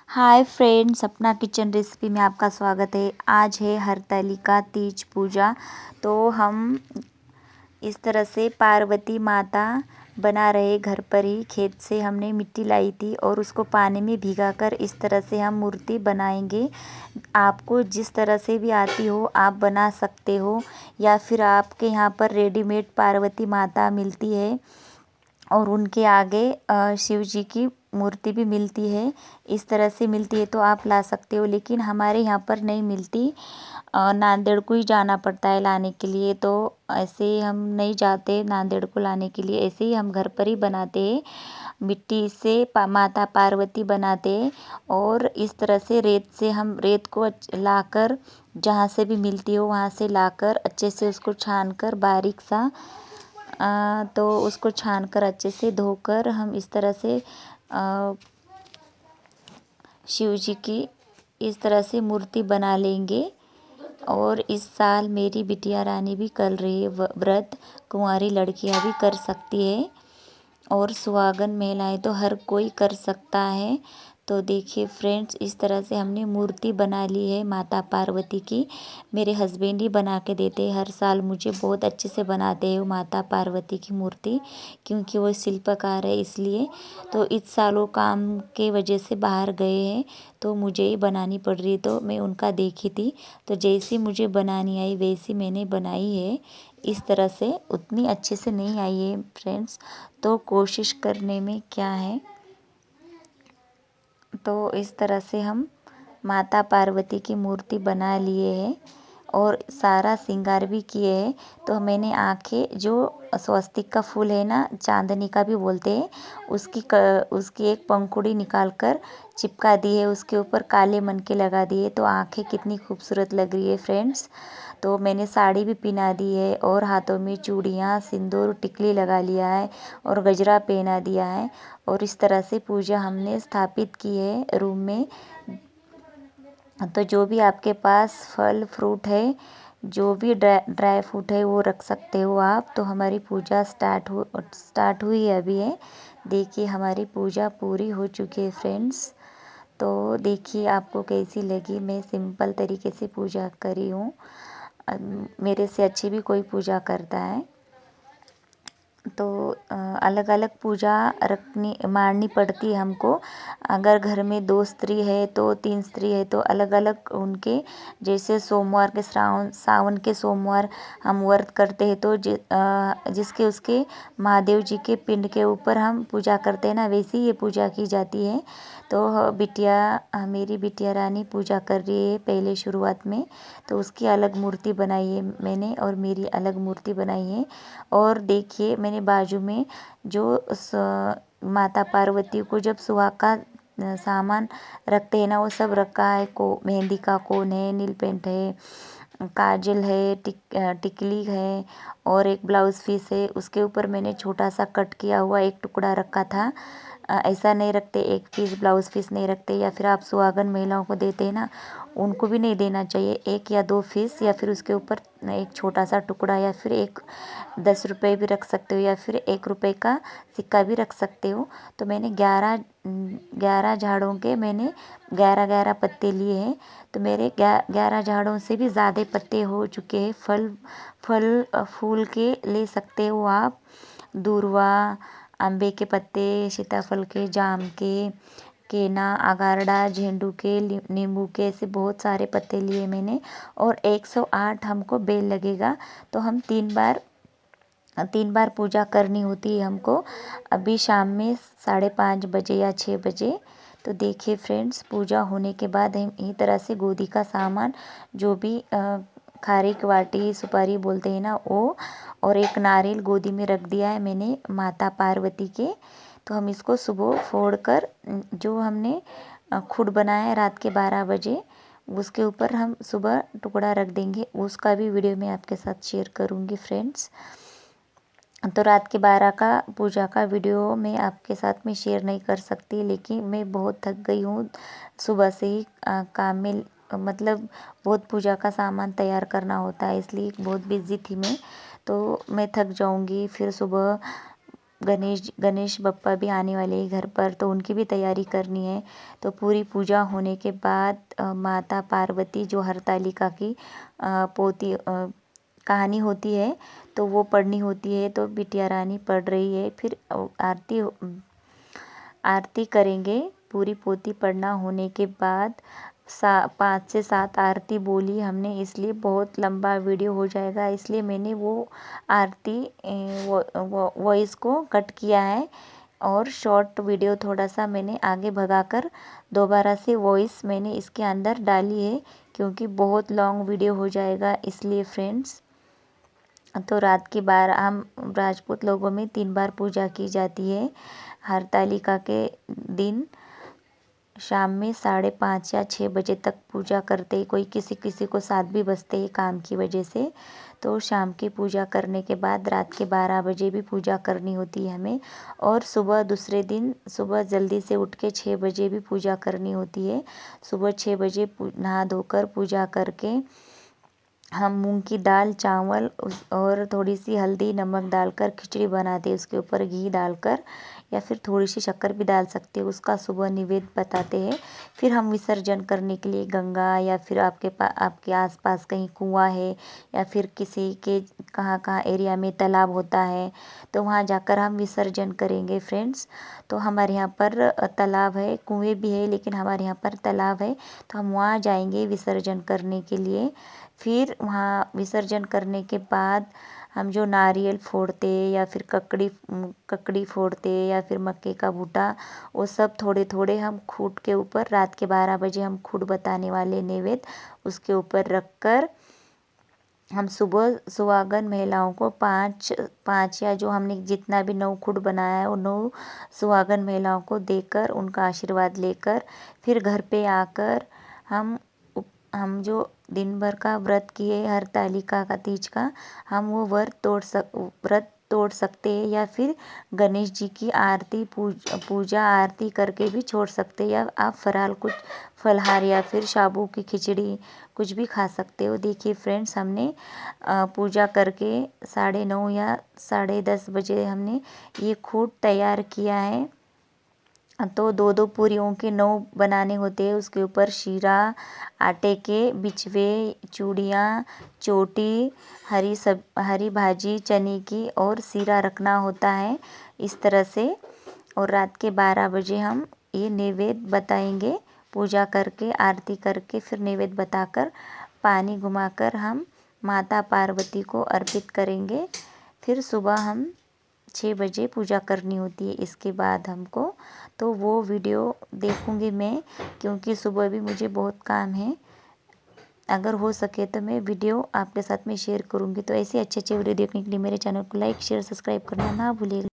Hi friends, अपना kitchen recipe में आपका स्वागत है। आज है हरतालिका तीज पूजा। तो हम इस तरह से पार्वती माता बना रहे घर पर ही। खेत से हमने मिट्टी लाई थी और उसको पानी में भिगाकर इस तरह से हम मूर्ति बनाएंगे। आपको जिस तरह से भी आती हो आप बना सकते हो, या फिर आपके यहाँ पर रेडीमेड पार्वती माता मिलती है और उनके आगे शिव जी की मूर्ति भी मिलती है। इस तरह से मिलती है तो आप ला सकते हो, लेकिन हमारे यहाँ पर नहीं मिलती। नांदेड़ को ही जाना पड़ता है लाने के लिए। तो ऐसे हम नहीं जाते नांदेड़ को लाने के लिए, ऐसे ही हम घर पर ही बनाते हैं। मिट्टी से माता पार्वती बनाते हैं और इस तरह से रेत से हम रेत को लाकर, जहाँ से भी मिलती हो वहाँ से लाकर अच्छे से उसको छान कर बारीक सा तो उसको छान कर अच्छे से धोकर हम इस तरह से शिव जी की इस तरह से मूर्ति बना लेंगे। और इस साल मेरी बिटिया रानी भी कर रही है व्रत। कुंवारी लड़कियां भी कर सकती है और सुहागन महिलाएं तो हर कोई कर सकता है। तो देखिए फ्रेंड्स, इस तरह से हमने मूर्ति बना ली है माता पार्वती की। मेरे हस्बैंड ही बना के देते हैं हर साल मुझे, बहुत अच्छे से बनाते हैं वो माता पार्वती की मूर्ति, क्योंकि वो शिल्पकार है इसलिए। तो इस साल वो काम के वजह से बाहर गए हैं तो मुझे ही बनानी पड़ रही है। तो मैं उनका देखी थी, तो जैसी मुझे बनानी आई वैसी मैंने बनाई है। इस तरह से उतनी अच्छे से नहीं आई है फ्रेंड्स, तो कोशिश करने में क्या है। तो इस तरह से हम माता पार्वती की मूर्ति बना लिए हैं और सारा श्रृंगार भी किए हैं। तो मैंने आंखें, जो स्वस्तिक का फूल है ना, चांदनी का भी बोलते हैं, उसकी एक पंखुड़ी निकाल कर चिपका दी है, उसके ऊपर काले मनके लगा दिए। तो आंखें कितनी खूबसूरत लग रही है फ्रेंड्स। तो मैंने साड़ी भी पहना दी है और हाथों में चूड़ियाँ, सिंदूर, टिकली लगा लिया है और गजरा पहना दिया है। और इस तरह से पूजा हमने स्थापित की है रूम में। तो जो भी आपके पास फल फ्रूट है, जो भी ड्राई फ्रूट है वो रख सकते हो आप। तो हमारी पूजा स्टार्ट हुई अभी है। देखिए हमारी पूजा पूरी हो चुकी है फ्रेंड्स। तो देखिए आपको कैसी लगी। मैं सिंपल तरीके से पूजा करी हूँ। मेरे से अच्छी भी कोई पूजा करता है। तो अलग अलग पूजा मारनी पड़ती है हमको। अगर घर में 2 स्त्री है तो 3 स्त्री है तो अलग अलग उनके, जैसे सोमवार के सावन के सोमवार हम व्रत करते हैं तो जिसके उसके महादेव जी के पिंड के ऊपर हम पूजा करते हैं ना, वैसी ये पूजा की जाती है। तो मेरी बिटिया रानी पूजा कर रही है पहले शुरुआत में। तो उसकी अलग मूर्ति बनाई है मैंने और मेरी अलग मूर्ति बनाई है। और देखिए मैंने बाजू में जो माता पार्वती को जब सुहाग का सामान रखते हैं ना, वो सब रखा है। मेहंदी का कोन है, नील पेंट है, काजल है, टिकली है और एक ब्लाउज पीस है। उसके ऊपर मैंने छोटा सा कट किया हुआ एक टुकड़ा रखा था। ऐसा नहीं रखते, एक पीस ब्लाउज पीस नहीं रखते, या फिर आप सुहागन महिलाओं को देते हैं ना, उनको भी नहीं देना चाहिए। 1 या 2 पीस, या फिर उसके ऊपर एक छोटा सा टुकड़ा, या फिर एक 10 रुपये भी रख सकते हो, या फिर 1 रुपये का सिक्का भी रख सकते हो। तो मैंने 11 झाड़ों के मैंने 11 पत्ते लिए हैं। तो मेरे 11 झाड़ों से भी ज़्यादा पत्ते हो चुके हैं। फूल के ले सकते हो आप, दूर्वा, आंबे के पत्ते, सीताफल के, जाम के, केना, अगारडा, झेंडू के, नींबू के, ऐसे बहुत सारे पत्ते लिए मैंने। और 108 हमको बेल लगेगा। तो हम 3 बार पूजा करनी होती है हमको। अभी शाम में 5:30 बजे या 6 बजे। तो देखिए फ्रेंड्स, पूजा होने के बाद हम इस तरह से गोदी का सामान, जो भी खारिक, वाटी, सुपारी बोलते हैं ना वो, और एक नारियल गोदी में रख दिया है मैंने माता पार्वती के। तो हम इसको सुबह फोड़ कर, जो हमने खुड बनाया है रात के 12 बजे, उसके ऊपर हम सुबह टुकड़ा रख देंगे। उसका भी वीडियो मैं आपके साथ शेयर करूँगी फ्रेंड्स। तो रात के 12 का पूजा का वीडियो मैं आपके साथ में शेयर नहीं कर सकती, लेकिन मैं बहुत थक गई हूँ सुबह से ही काम में। मतलब बहुत पूजा का सामान तैयार करना होता है, इसलिए बहुत बिज़ी थी मैं। तो मैं थक जाऊँगी, फिर सुबह गणेश गणेश बप्पा भी आने वाले हैं घर पर, तो उनकी भी तैयारी करनी है। तो पूरी पूजा होने के बाद माता पार्वती जो हरतालिका की पोती कहानी होती है तो वो पढ़नी होती है। तो बिटिया रानी पढ़ रही है, फिर आरती करेंगे। पूरी पोती पढ़ना होने के बाद 5 से 7 आरती बोली हमने, इसलिए बहुत लंबा वीडियो हो जाएगा, इसलिए मैंने वो आरती वॉइस को कट किया है और शॉर्ट वीडियो थोड़ा सा मैंने आगे भगाकर दोबारा से वॉइस मैंने इसके अंदर डाली है, क्योंकि बहुत लॉन्ग वीडियो हो जाएगा इसलिए फ्रेंड्स। तो रात के 12 हम राजपूत लोगों में 3 बार पूजा की जाती है। हरतालिका के दिन शाम में 5:30 या 6 बजे तक पूजा करते, कोई किसी किसी को 7 भी बजते हैं काम की वजह से। तो शाम की पूजा करने के बाद रात के 12 बजे भी पूजा करनी होती है हमें, और सुबह दूसरे दिन सुबह जल्दी से उठ के 6 बजे भी पूजा करनी होती है। सुबह 6 बजे नहा धोकर पूजा करके हम मूंग की दाल, चावल और थोड़ी सी हल्दी नमक डालकर खिचड़ी बनाते हैं, उसके ऊपर घी डालकर या फिर थोड़ी सी शक्कर भी डाल सकते हैं, उसका सुबह निवेद्य बताते हैं। फिर हम विसर्जन करने के लिए गंगा या फिर आपके आसपास कहीं कुआं है या फिर किसी के कहाँ एरिया में तालाब होता है तो वहाँ जाकर हम विसर्जन करेंगे फ्रेंड्स। तो हमारे यहाँ पर तालाब है, कुएँ भी है, लेकिन हमारे यहाँ पर तालाब है तो हम वहाँ जाएंगे विसर्जन करने के लिए। फिर वहाँ विसर्जन करने के बाद हम जो नारियल फोड़ते या फिर ककड़ी फोड़ते या फिर मक्के का भुट्टा, वो सब थोड़े थोड़े हम खूंट के ऊपर रात के 12 बजे हम खूंट बताने वाले नैवेद्य उसके ऊपर रखकर हम सुबह सुहागन महिलाओं को 5 या जो हमने जितना भी 9 खूंट बनाया है वो 9 सुहागन महिलाओं को देकर उनका आशीर्वाद लेकर फिर घर पे आकर हम जो दिन भर का व्रत किए हरतालिका का तीज का, हम वो व्रत तोड़ सकते हैं या फिर गणेश जी की आरती पूजा आरती करके भी छोड़ सकते हैं, या आप फलाहार या फिर साबू की खिचड़ी कुछ भी खा सकते हो। देखिए फ्रेंड्स, हमने पूजा करके 9:30 या 10:30 बजे हमने ये खूंट तैयार किया है। तो 2-2 पूरियों के 9 बनाने होते हैं, उसके ऊपर शीरा, आटे के बिचवे, चूड़ियाँ, चोटी, हरी भाजी चने की और सीरा रखना होता है इस तरह से। और रात के 12 बजे हम ये नैवेद्य बताएंगे, पूजा करके आरती करके फिर नैवेद्य बताकर पानी घुमाकर हम माता पार्वती को अर्पित करेंगे। फिर सुबह हम 6 बजे पूजा करनी होती है इसके बाद हमको। तो वो वीडियो देखूंगी मैं, क्योंकि सुबह भी मुझे बहुत काम है। अगर हो सके तो मैं वीडियो आपके साथ में शेयर करूंगी। तो ऐसे अच्छे अच्छे वीडियो देखने के लिए मेरे चैनल को लाइक शेयर सब्सक्राइब करना ना भूलिएगा।